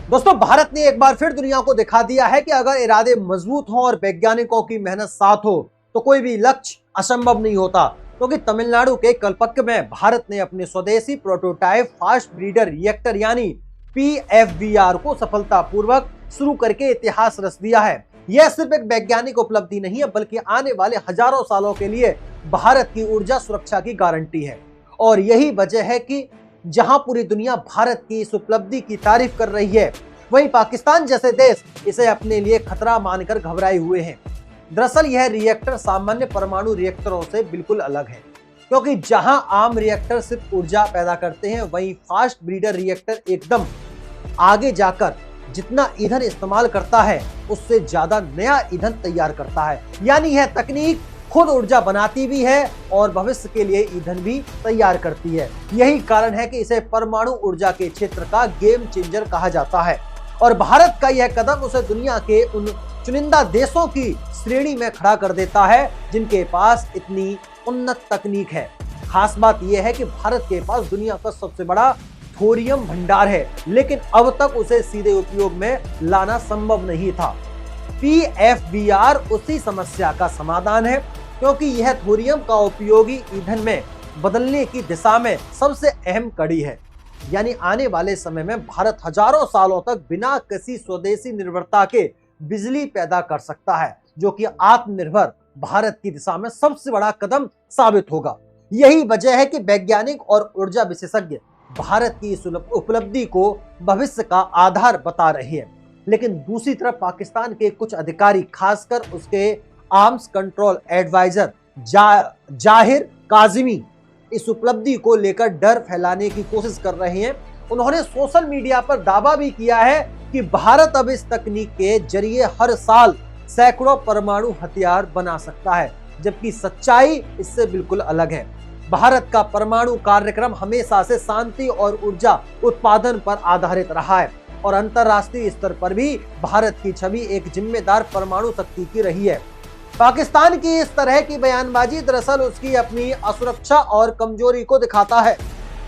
दोस्तों, भारत ने एक बार फिर दुनिया को दिखा दिया है कि अगर इरादे मजबूत हों और वैज्ञानिकों की मेहनत साथ हो तो कोई भी लक्ष्य असंभव नहीं होता। क्योंकि तमिलनाडु के कलपक्क में भारत ने अपने स्वदेशी प्रोटोटाइप फास्ट ब्रीडर रिएक्टर यानी पीएफबीआर को सफलतापूर्वक शुरू करके इतिहास रच दिया है। यह सिर्फ एक वैज्ञानिक उपलब्धि नहीं है, बल्कि आने वाले हजारों सालों के लिए भारत की ऊर्जा सुरक्षा की गारंटी है। और यही वजह है कि जहां पूरी दुनिया भारत की इस उपलब्धि की तारीफ कर रही है, वहीं पाकिस्तान जैसे देश इसे अपने लिए खतरा मानकर घबराए हुए हैं। दरअसल यह रिएक्टर सामान्य परमाणु रिएक्टरों से बिल्कुल अलग है, क्योंकि जहां आम रिएक्टर सिर्फ ऊर्जा पैदा करते हैं, वहीं फास्ट ब्रीडर रिएक्टर एकदम आगे जाकर जितना ईंधन इस्तेमाल करता है उससे ज्यादा नया ईंधन तैयार करता है। यानी यह तकनीक खुद ऊर्जा बनाती भी है और भविष्य के लिए ईंधन भी तैयार करती है। यही कारण है कि इसे परमाणु ऊर्जा के क्षेत्र का गेम चेंजर कहा जाता है। और भारत का यह कदम उसे दुनिया के उन चुनिंदा देशों की श्रेणी में खड़ा कर देता है जिनके पास इतनी उन्नत तकनीक है। खास बात यह है कि भारत के पास दुनिया का सबसे बड़ा थोरियम भंडार है, लेकिन अब तक उसे सीधे उपयोग में लाना संभव नहीं था। पीएफबीआर उसी समस्या का समाधान है, क्योंकि यह थोरियम का उपयोगी ईंधन में बदलने की दिशा में सबसे अहम कड़ी है। यानी आने वाले समय में भारत हजारों सालों तक बिना किसी स्वदेशी निर्भरता के बिजली पैदा कर सकता है, जो कि आत्मनिर्भर भारत की दिशा में सबसे बड़ा कदम साबित होगा। यही वजह है कि वैज्ञानिक और ऊर्जा विशेषज्ञ भारत की इस उपलब्धि को भविष्य का आधार बता रहे हैं। लेकिन दूसरी तरफ पाकिस्तान के कुछ अधिकारी, खासकर उसके आर्म्स कंट्रोल एडवाइजर जाहिर काजिमी, इस उपलब्धि को लेकर डर फैलाने की कोशिश कर रहे हैं। उन्होंने सोशल मीडिया पर दावा भी किया है कि भारत अब इस तकनीक के जरिए हर साल सैकड़ों परमाणु हथियार बना सकता है, जबकि सच्चाई इससे बिल्कुल अलग है। भारत का परमाणु कार्यक्रम हमेशा से शांति और ऊर्जा उत्पादन पर आधारित रहा है और अंतर्राष्ट्रीय स्तर पर भी भारत की छवि एक जिम्मेदार परमाणु शक्ति की रही है। पाकिस्तान की इस तरह की बयानबाजी दरअसल उसकी अपनी असुरक्षा और कमजोरी को दिखाता है,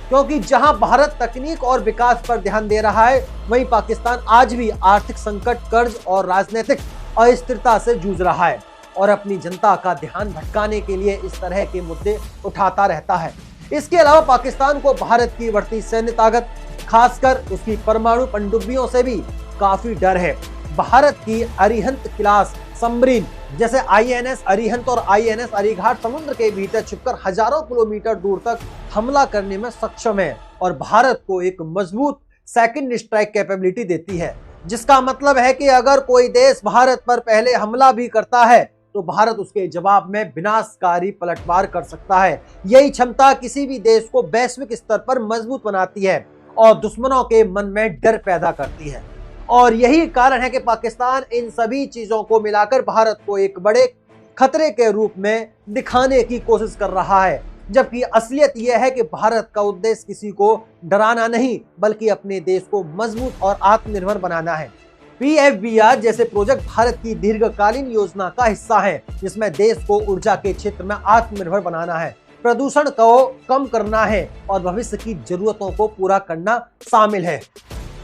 क्योंकि जहां भारत तकनीक और विकास पर ध्यान दे रहा है, वहीं पाकिस्तान आज भी आर्थिक संकट, कर्ज और राजनीतिक अस्थिरता से जूझ रहा है और अपनी जनता का ध्यान भटकाने के लिए इस तरह के मुद्दे उठाता रहता है। इसके अलावा पाकिस्तान को भारत की बढ़ती सैन्य ताकत, खासकर उसकी परमाणु पनडुब्बियों से भी काफी डर है। भारत की अरिहंत क्लास सबमरीन जैसे आईएनएस अरिहंत और आईएनएस अरिघाट समुद्र के भीतर छिपकर हजारों किलोमीटर दूर तक हमला करने में सक्षम है और भारत को एक मजबूत सेकंड स्ट्राइक कैपेबिलिटी देती है, जिसका मतलब है कि अगर कोई देश भारत पर पहले हमला भी करता है तो भारत उसके जवाब में विनाशकारी पलटवार कर सकता है। यही क्षमता किसी भी देश को वैश्विक स्तर पर मजबूत बनाती है और दुश्मनों के मन में डर पैदा करती है। और यही कारण है कि पाकिस्तान इन सभी चीजों को मिलाकर भारत को एक बड़े खतरे के रूप में दिखाने की कोशिश कर रहा है, जबकि असलियत यह है कि भारत का उद्देश्य किसी को डराना नहीं, बल्कि अपने देश को मजबूत और आत्मनिर्भर बनाना है। पीएफबीआर जैसे प्रोजेक्ट भारत की दीर्घकालीन योजना का हिस्सा है, जिसमें देश को ऊर्जा के क्षेत्र में आत्मनिर्भर बनाना है, प्रदूषण को कम करना है और भविष्य की जरूरतों को पूरा करना शामिल है।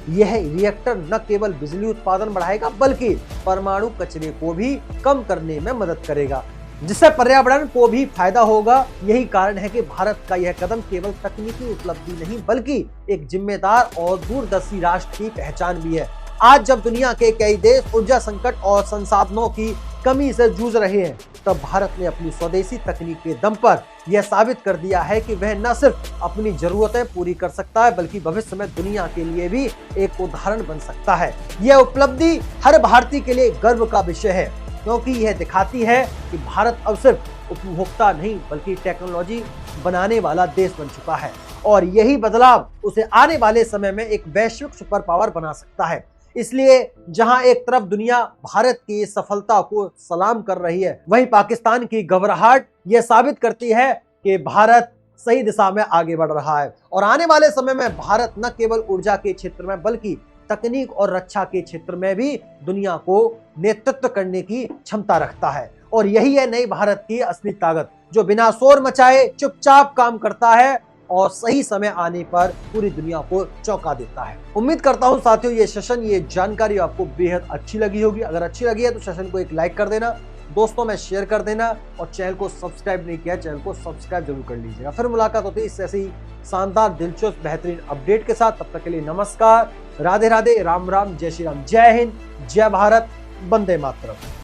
यह रिएक्टर न केवल बिजली उत्पादन बढ़ाएगा, बल्कि परमाणु कचरे को भी कम करने में मदद करेगा, जिससे पर्यावरण को भी फायदा होगा। यही कारण है कि भारत का यह कदम केवल तकनीकी उपलब्धि नहीं, बल्कि एक जिम्मेदार और दूरदर्शी राष्ट्र की पहचान भी है। आज जब दुनिया के कई देश ऊर्जा संकट और संसाधनों की कमी से जूझ रहे हैं, तब भारत ने अपनी स्वदेशी तकनीक के दम पर यह साबित कर दिया है कि वह न सिर्फ अपनी जरूरतें पूरी कर सकता है, बल्कि भविष्य में दुनिया के लिए भी एक उदाहरण बन सकता है। यह उपलब्धि हर भारतीय के लिए गर्व का विषय है, क्योंकि यह दिखाती है कि भारत अब सिर्फ उपभोक्ता नहीं, बल्कि टेक्नोलॉजी बनाने वाला देश बन चुका है और यही बदलाव उसे आने वाले समय में एक वैश्विक सुपर पावर बना सकता है। इसलिए जहां एक तरफ दुनिया भारत की सफलता को सलाम कर रही है, वहीं पाकिस्तान की घबराहट यह साबित करती है कि भारत सही दिशा में आगे बढ़ रहा है और आने वाले समय में भारत न केवल ऊर्जा के क्षेत्र में, बल्कि तकनीक और रक्षा के क्षेत्र में भी दुनिया को नेतृत्व करने की क्षमता रखता है। और यही है नई भारत की असली ताकत, जो बिना शोर मचाए चुपचाप काम करता है और सही समय आने पर पूरी दुनिया को चौंका देता है। उम्मीद करता हूं साथियों ये सेशन, ये जानकारी आपको बेहद अच्छी लगी होगी। अगर अच्छी लगी है तो सेशन को एक लाइक कर देना, दोस्तों में शेयर कर देना और चैनल को सब्सक्राइब नहीं किया चैनल को सब्सक्राइब जरूर कर लीजिएगा। फिर मुलाकात होती है इस ऐसी शानदार, दिलचस्प, बेहतरीन अपडेट के साथ। तब तक के लिए नमस्कार, राधे राधे, राम राम, जय श्री राम, जय हिंद, जय भारत, वंदे मातरम।